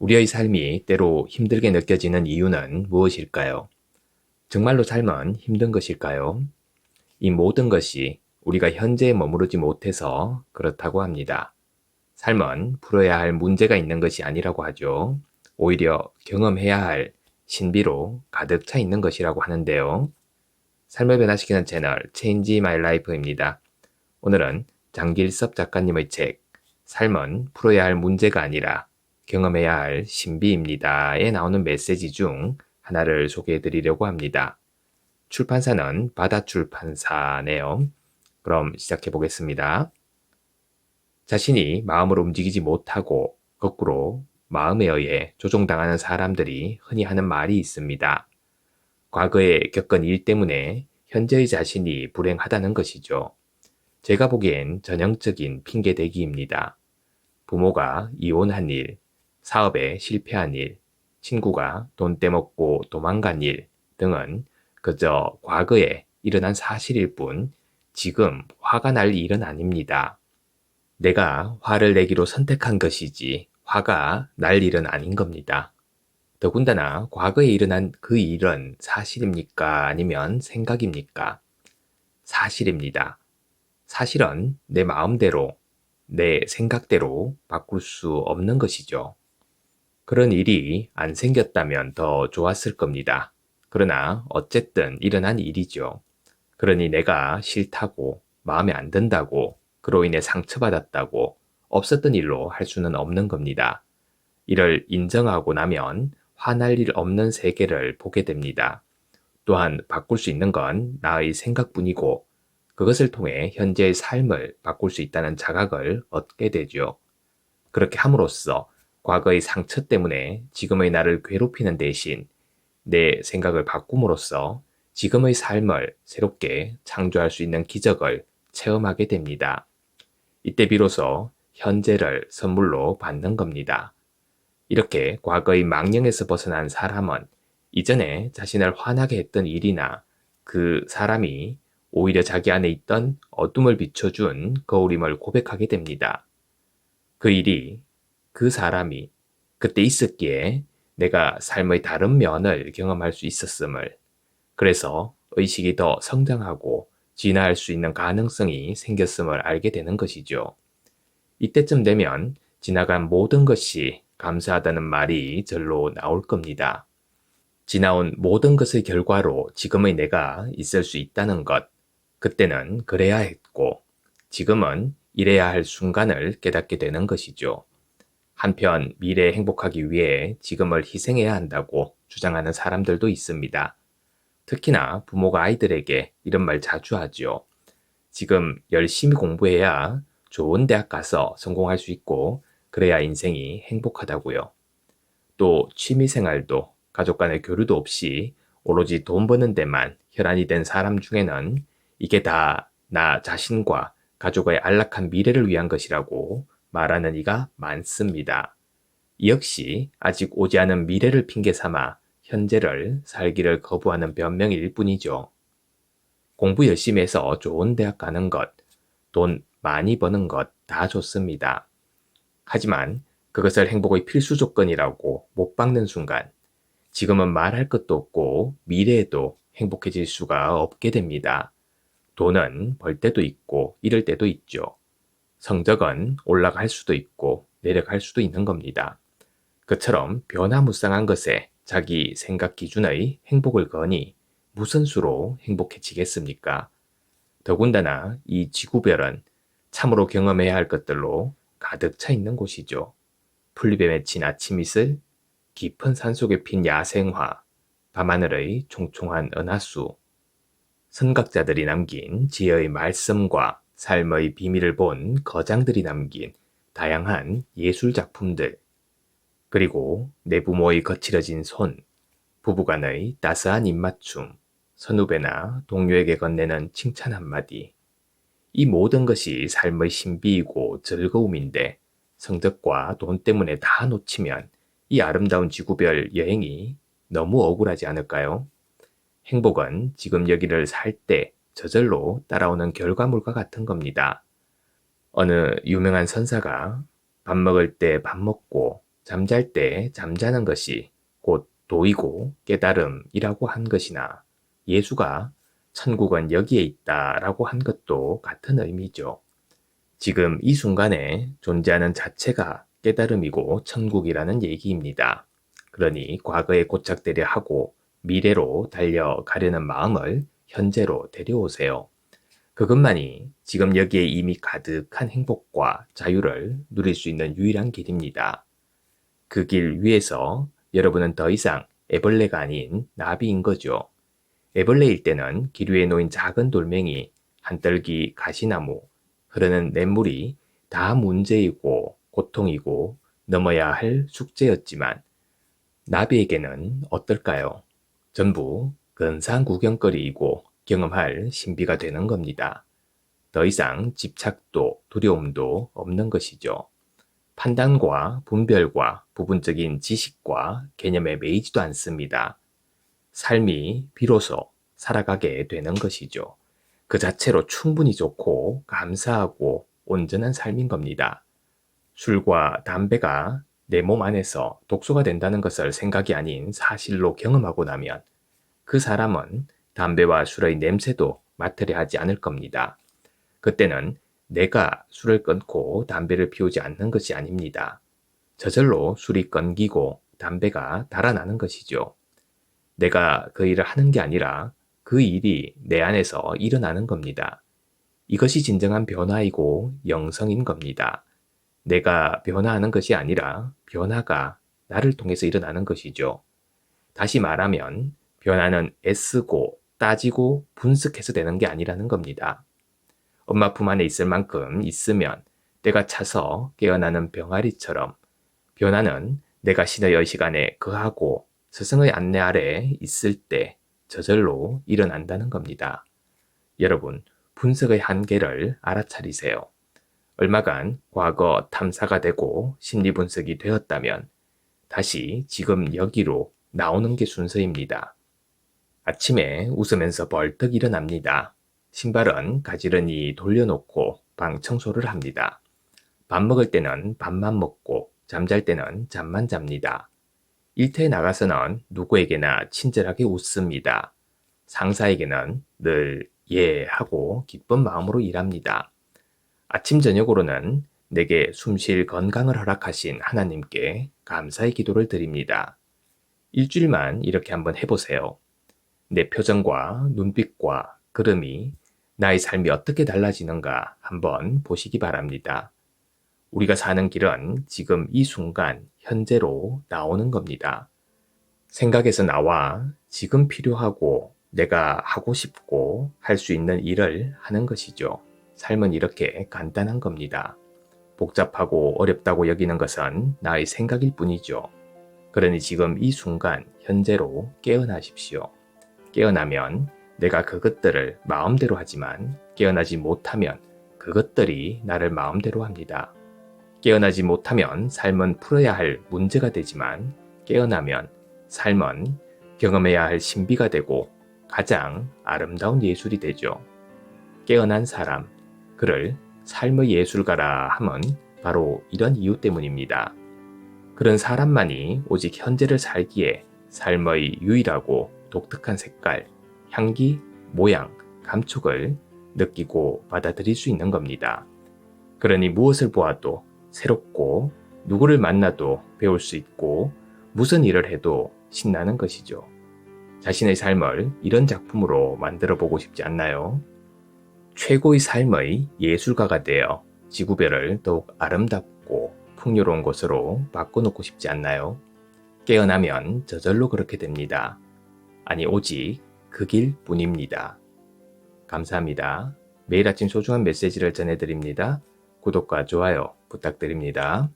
우리의 삶이 때로 힘들게 느껴지는 이유는 무엇일까요? 정말로 삶은 힘든 것일까요? 이 모든 것이 우리가 현재에 머무르지 못해서 그렇다고 합니다. 삶은 풀어야 할 문제가 있는 것이 아니라고 하죠. 오히려 경험해야 할 신비로 가득 차 있는 것이라고 하는데요. 삶을 변화시키는 채널 Change My Life입니다. 오늘은 장길섭 작가님의 책 삶은 풀어야 할 문제가 아니라 경험해야 할 신비입니다에 나오는 메시지 중 하나를 소개해 드리려고 합니다. 출판사는 바다출판사네요. 그럼 시작해 보겠습니다. 자신이 마음으로 움직이지 못하고 거꾸로 마음에 의해 조종당하는 사람들이 흔히 하는 말이 있습니다. 과거에 겪은 일 때문에 현재의 자신이 불행하다는 것이죠. 제가 보기엔 전형적인 핑계대기입니다. 부모가 이혼한 일, 사업에 실패한 일, 친구가 돈 떼먹고 도망간 일 등은 그저 과거에 일어난 사실일 뿐 지금 화가 날 일은 아닙니다. 내가 화를 내기로 선택한 것이지 화가 날 일은 아닌 겁니다. 더군다나 과거에 일어난 그 일은 사실입니까? 아니면 생각입니까? 사실입니다. 사실은 내 마음대로, 내 생각대로 바꿀 수 없는 것이죠. 그런 일이 안 생겼다면 더 좋았을 겁니다. 그러나 어쨌든 일어난 일이죠. 그러니 내가 싫다고, 마음에 안 든다고, 그로 인해 상처받았다고, 없었던 일로 할 수는 없는 겁니다. 이를 인정하고 나면 화날 일 없는 세계를 보게 됩니다. 또한 바꿀 수 있는 건 나의 생각뿐이고 그것을 통해 현재의 삶을 바꿀 수 있다는 자각을 얻게 되죠. 그렇게 함으로써 과거의 상처 때문에 지금의 나를 괴롭히는 대신 내 생각을 바꿈으로써 지금의 삶을 새롭게 창조할 수 있는 기적을 체험하게 됩니다. 이때 비로소 현재를 선물로 받는 겁니다. 이렇게 과거의 망령에서 벗어난 사람은 이전에 자신을 화나게 했던 일이나 그 사람이 오히려 자기 안에 있던 어둠을 비춰준 거울임을 고백하게 됩니다. 그 일이, 그 사람이 그때 있었기에 내가 삶의 다른 면을 경험할 수 있었음을, 그래서 의식이 더 성장하고 진화할 수 있는 가능성이 생겼음을 알게 되는 것이죠. 이때쯤 되면 지나간 모든 것이 감사하다는 말이 절로 나올 겁니다. 지나온 모든 것의 결과로 지금의 내가 있을 수 있다는 것, 그때는 그래야 했고, 지금은 이래야 할 순간을 깨닫게 되는 것이죠. 한편 미래에 행복하기 위해 지금을 희생해야 한다고 주장하는 사람들도 있습니다. 특히나 부모가 아이들에게 이런 말 자주 하죠. 지금 열심히 공부해야 좋은 대학 가서 성공할 수 있고 그래야 인생이 행복하다고요. 또 취미생활도 가족 간의 교류도 없이 오로지 돈 버는 데만 혈안이 된 사람 중에는 이게 다 나 자신과 가족의 안락한 미래를 위한 것이라고 말하는 이가 많습니다. 이 역시 아직 오지 않은 미래를 핑계 삼아 현재를 살기를 거부하는 변명일 뿐이죠. 공부 열심히 해서 좋은 대학 가는 것, 돈 많이 버는 것 다 좋습니다. 하지만 그것을 행복의 필수 조건이라고 못 박는 순간 지금은 말할 것도 없고 미래에도 행복해질 수가 없게 됩니다. 돈은 벌 때도 있고 잃을 때도 있죠. 성적은 올라갈 수도 있고 내려갈 수도 있는 겁니다. 그처럼 변화무쌍한 것에 자기 생각 기준의 행복을 거니 무슨 수로 행복해지겠습니까? 더군다나 이 지구별은 참으로 경험해야 할 것들로 가득 차 있는 곳이죠. 풀잎에 맺힌 아침 이슬, 깊은 산속에 핀 야생화, 밤하늘의 총총한 은하수, 선각자들이 남긴 지혜의 말씀과 삶의 비밀을 본 거장들이 남긴 다양한 예술 작품들, 그리고 내 부모의 거칠어진 손, 부부간의 따스한 입맞춤, 선후배나 동료에게 건네는 칭찬 한마디. 이 모든 것이 삶의 신비이고 즐거움인데 성적과 돈 때문에 다 놓치면 이 아름다운 지구별 여행이 너무 억울하지 않을까요? 행복은 지금 여기를 살 때 저절로 따라오는 결과물과 같은 겁니다. 어느 유명한 선사가 밥 먹을 때 밥 먹고 잠잘 때 잠자는 것이 곧 도이고 깨달음이라고 한 것이나 예수가 천국은 여기에 있다라고 한 것도 같은 의미죠. 지금 이 순간에 존재하는 자체가 깨달음이고 천국이라는 얘기입니다. 그러니 과거에 고착되려 하고 미래로 달려가려는 마음을 현재로 데려오세요. 그것만이 지금 여기에 이미 가득한 행복과 자유를 누릴 수 있는 유일한 길입니다. 그 길 위에서 여러분은 더 이상 애벌레가 아닌 나비인 거죠. 애벌레일 때는 길 위에 놓인 작은 돌멩이, 한떨기 가시나무, 흐르는 냇물이 다 문제이고 고통이고 넘어야 할 숙제였지만 나비에게는 어떨까요? 전부 근사한 구경거리이고 경험할 신비가 되는 겁니다. 더 이상 집착도 두려움도 없는 것이죠. 판단과 분별과 부분적인 지식과 개념에 매이지도 않습니다. 삶이 비로소 살아가게 되는 것이죠. 그 자체로 충분히 좋고 감사하고 온전한 삶인 겁니다. 술과 담배가 내 몸 안에서 독소가 된다는 것을 생각이 아닌 사실로 경험하고 나면 그 사람은 담배와 술의 냄새도 맡으려 하지 않을 겁니다. 그때는 내가 술을 끊고 담배를 피우지 않는 것이 아닙니다. 저절로 술이 끊기고 담배가 달아나는 것이죠. 내가 그 일을 하는 게 아니라 그 일이 내 안에서 일어나는 겁니다. 이것이 진정한 변화이고 영성인 겁니다. 내가 변화하는 것이 아니라 변화가 나를 통해서 일어나는 것이죠. 다시 말하면 변화는 애쓰고 따지고 분석해서 되는 게 아니라는 겁니다. 엄마 품 안에 있을 만큼 있으면 때가 차서 깨어나는 병아리처럼 변화는 내가 신의 의식 안에 거하고 스승의 안내 아래 있을 때 저절로 일어난다는 겁니다. 여러분, 분석의 한계를 알아차리세요. 얼마간 과거 탐사가 되고 심리분석이 되었다면 다시 지금 여기로 나오는 게 순서입니다. 아침에 웃으면서 벌떡 일어납니다. 신발은 가지런히 돌려놓고 방 청소를 합니다. 밥 먹을 때는 밥만 먹고 잠잘 때는 잠만 잡니다. 일터에 나가서는 누구에게나 친절하게 웃습니다. 상사에게는 늘 예 하고 기쁜 마음으로 일합니다. 아침 저녁으로는 내게 숨쉴 건강을 허락하신 하나님께 감사의 기도를 드립니다. 일주일만 이렇게 한번 해보세요. 내 표정과 눈빛과 걸음이 나의 삶이 어떻게 달라지는가 한번 보시기 바랍니다. 우리가 사는 길은 지금 이 순간 현재로 나오는 겁니다. 생각에서 나와 지금 필요하고 내가 하고 싶고 할 수 있는 일을 하는 것이죠. 삶은 이렇게 간단한 겁니다. 복잡하고 어렵다고 여기는 것은 나의 생각일 뿐이죠. 그러니 지금 이 순간 현재로 깨어나십시오. 깨어나면 내가 그것들을 마음대로 하지만 깨어나지 못하면 그것들이 나를 마음대로 합니다. 깨어나지 못하면 삶은 풀어야 할 문제가 되지만 깨어나면 삶은 경험해야 할 신비가 되고 가장 아름다운 예술이 되죠. 깨어난 사람, 그를 삶의 예술가라 함은 바로 이런 이유 때문입니다. 그런 사람만이 오직 현재를 살기에 삶의 유일하고 독특한 색깔, 향기, 모양, 감촉을 느끼고 받아들일 수 있는 겁니다. 그러니 무엇을 보아도 새롭고 누구를 만나도 배울 수 있고 무슨 일을 해도 신나는 것이죠. 자신의 삶을 이런 작품으로 만들어 보고 싶지 않나요? 최고의 삶의 예술가가 되어 지구별을 더욱 아름답고 풍요로운 곳으로 바꿔놓고 싶지 않나요? 깨어나면 저절로 그렇게 됩니다. 아니 오직 그 길뿐입니다. 감사합니다. 매일 아침 소중한 메시지를 전해드립니다. 구독과 좋아요 부탁드립니다.